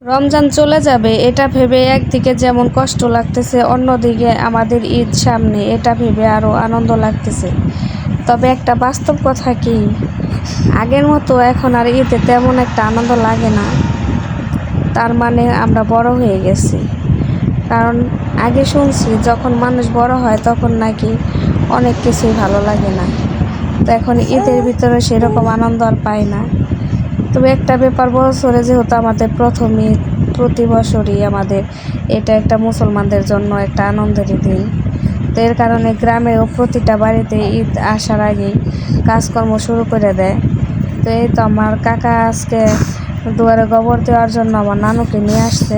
রমজান চলে যাবে এটা ভেবে একদিকে যেমন কষ্ট লাগতেছে, অন্যদিকে আমাদের ঈদ সামনে এটা ভেবে আরও আনন্দ লাগতেছে। তবে একটা বাস্তব কথা কি, আগের মতো এখন আর ঈদে তেমন একটা আনন্দ লাগে না। তার মানে আমরা বড় হয়ে গেছি। কারণ আগে শুনছি যখন মানুষ বড় হয় তখন নাকি অনেক কিছুই ভালো লাগে না। তো এখন ঈদের ভিতরে সেরকম আনন্দ আর পাই না। তবে একটা ব্যাপার, বছরে যেহেতু আমাদের প্রথম ঈদ, প্রতি বছরই আমাদের এটা একটা মুসলমানদের জন্য একটা আনন্দেরই দিন। তো এর কারণে গ্রামেও প্রতিটা বাড়িতে ঈদ আসার আগেই কাজকর্ম শুরু করে দেয়। তো এই তো আমার কাকা আজকে দুয়ারে গোবর দেওয়ার জন্য আমার নানুকে নিয়ে আসছে।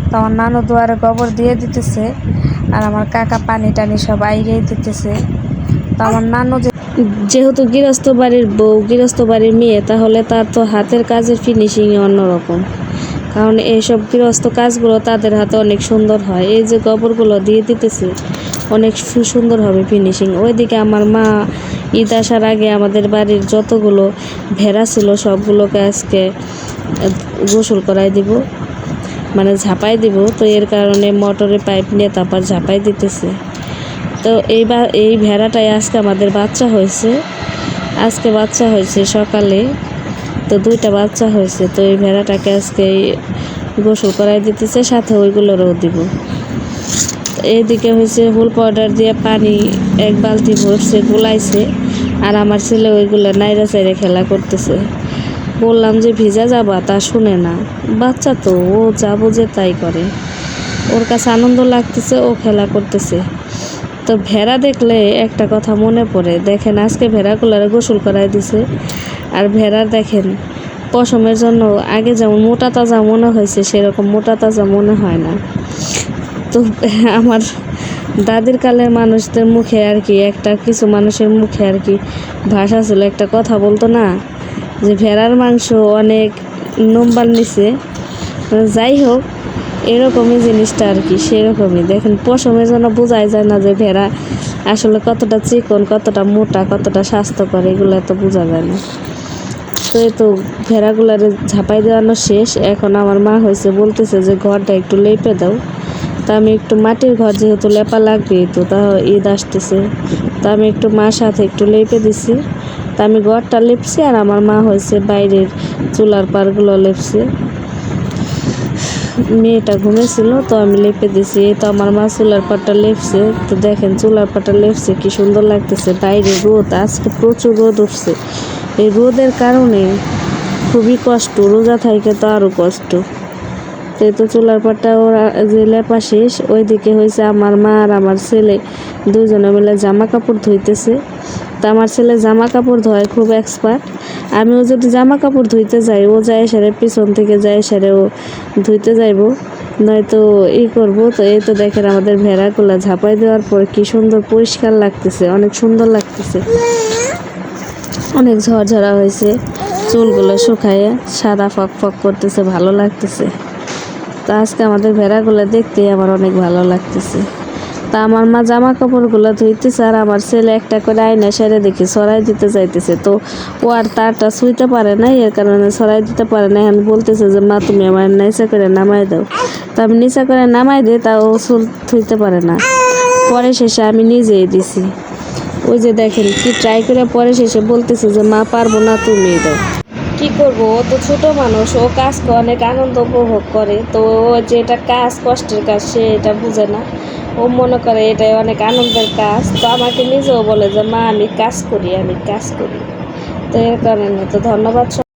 তো আমার নানু দুয়ারে গোবর দিয়ে দিতেছে, আর আমার কাকা পানি টানি সব আইরেই দিতেছে। তো আমার নানু যেহেতু গৃহস্থ বাড়ির বউ, গৃহস্থ বাড়ির মেয়ে, তাহলে তার তো হাতের কাজের ফিনিশিংই অন্যরকম। কারণ এইসব গৃহস্থ কাজগুলো তাদের হাতে অনেক সুন্দর হয়। এই যে গোবরগুলো দিয়ে দিতেছে, অনেক সুন্দর হবে ফিনিশিং। ওইদিকে আমার মা ঈদ আসার আগে আমাদের বাড়ির যতগুলো ভেড়া ছিল সবগুলোকে আজকে গোসল করাই দিব, মানে ঝাঁপাই দিব। তো এর কারণে মোটরের পাইপ নিয়ে তারপর ঝাঁপাই দিতেছে। তো এই ভেড়াটাই আজকে আমাদের বাচ্চা হয়েছে। আজকে বাচ্চা হয়েছে সকালে, তো 2টা বাচ্চা হয়েছে। তো এই ভেড়াটাকে আজকে গোসল করাই দিতেছে, সাথে ওইগুলোরও দিব। এইদিকে হয়েছে হুল পাউডার দিয়ে পানি 1 বালতি ভরছে, গুলাইছে। আর আমার ছেলে ওইগুলো নাইরা চাইরে খেলা করতেছে। বললাম যে ভিজা যাবা, তা শুনে না। বাচ্চা তো, ও যা বোঝে তাই করে। ওর কাছে আনন্দ লাগতেছে, ও খেলা করতেছে। তো ভেড়া দেখলে একটা কথা মনে পড়ে। দেখেন আজকে ভেড়াগুলারে গোসল করাই দিছে, আর ভেড়ার দেখেন পশমের জন্য আগে যেমন মোটা তাজা মনে হয়েছে সেরকম মোটা তাজা মনে হয় না। তো আমার দাদির কালের মানুষদের মুখে আর কি, কিছু মানুষের মুখে আর কি ভাষা ছিল, একটা কথা বলতো না যে ভেড়ার মাংস অনেক নম্বর নিছে। যাই হোক, এরকমই জিনিসটা আর কি, সেরকমই। দেখেন পশমের জন্য বোঝাই যায় না যে ভেড়া আসলে কতটা চিকন, কতটা মোটা, কতটা স্বাস্থ্যকর, এগুলো তো বোঝা যায় না। তো এই তো ভেড়াগুলারে ঝাঁপাই দেওয়ানো শেষ। এখন আমার মা হয়েছে বলতেছে যে ঘরটা একটু লেপে দাও। তা আমি একটু মাটির ঘর যেহেতু লেপা লাগবে, তো তা ঈদ আসতেছে, তা আমি একটু মার সাথে একটু লেপে দিছি। তা আমি ঘরটা লেপছি, আর আমার মা হয়েছে বাইরের চুলার পাড়গুলো লেপছে। মেয়েটা ঘুমেছিল, তো আমি লেপে দিছি। এই তো আমার মা চুলার পাটটা লেপছে। তো দেখেন চুলার পাটটা লেপছে, কি সুন্দর লাগতেছে। বাইরে রোদ, আজকে প্রচুর রোদ উঠছে। এই রোদের কারণে খুবই কষ্ট, রোজা থাইকে তো আরও কষ্ট। তো এই তো চুলার পাটটা ওরা যে লেপা শেষ, ওইদিকে হয়েছে আমার মা আর আমার ছেলে দুজনে মিলে জামা কাপড় ধুইতেছে। তো আমার ছেলে জামা কাপড় ধোয় খুব এক্সপার্ট। আমিও যদি জামা কাপড় ধুইতে যাই, ও যায় সেরে পিছন থেকে যায় সেরে ও ধুইতে যাইব, নয়তো করবো। তো এই তো দেখেন আমাদের ভেড়াগুলা ঝাঁপাই দেওয়ার পর কি সুন্দর পরিষ্কার লাগতেছে, অনেক সুন্দর লাগতেছে, অনেক ঝরঝরা হয়েছে। চুলগুলো শুকায়ে সাদা ফক ফক করতেছে, ভালো লাগতেছে। তো আজকে আমাদের ভেড়াগুলো দেখতেই আমার অনেক ভালো লাগতেছে। তা আমার মা জামা কাপড়গুলো ধুইতেছে, আর আমার ছেলে একটা করে আয়না সেরে দেখি ছড়াই দিতে যাইতেছে। তো ও আর তারটা ছুঁইতে পারে না, এর কারণে ছড়াই দিতে পারে না। এখন বলতেছে যে মা তুমি আমার নিচে করে নামাই দাও। তো আমি নিচে করে নামাই দিই, তা ও চুল ধুইতে পারে না। পরে শেষে আমি নিজেই দিছি। ওই যে দেখেন কি ট্রাই করে পরে শেষে বলতেছে যে মা পারবো না, তুমি দাও। কি করবো, ও তো ছোট মানুষ, ও কাজকে অনেক আনন্দ উপভোগ করে। তো ও যে এটা কাজ, কষ্টের কাজ, সে এটা বুঝে না। ও মনে করে এটাই অনেক আনন্দের কাজ। তো আমাকে নিজেও বলে যে মা আমি কাজ করি, আমি কাজ করি। তো এর কারণে তো ধন্যবাদ।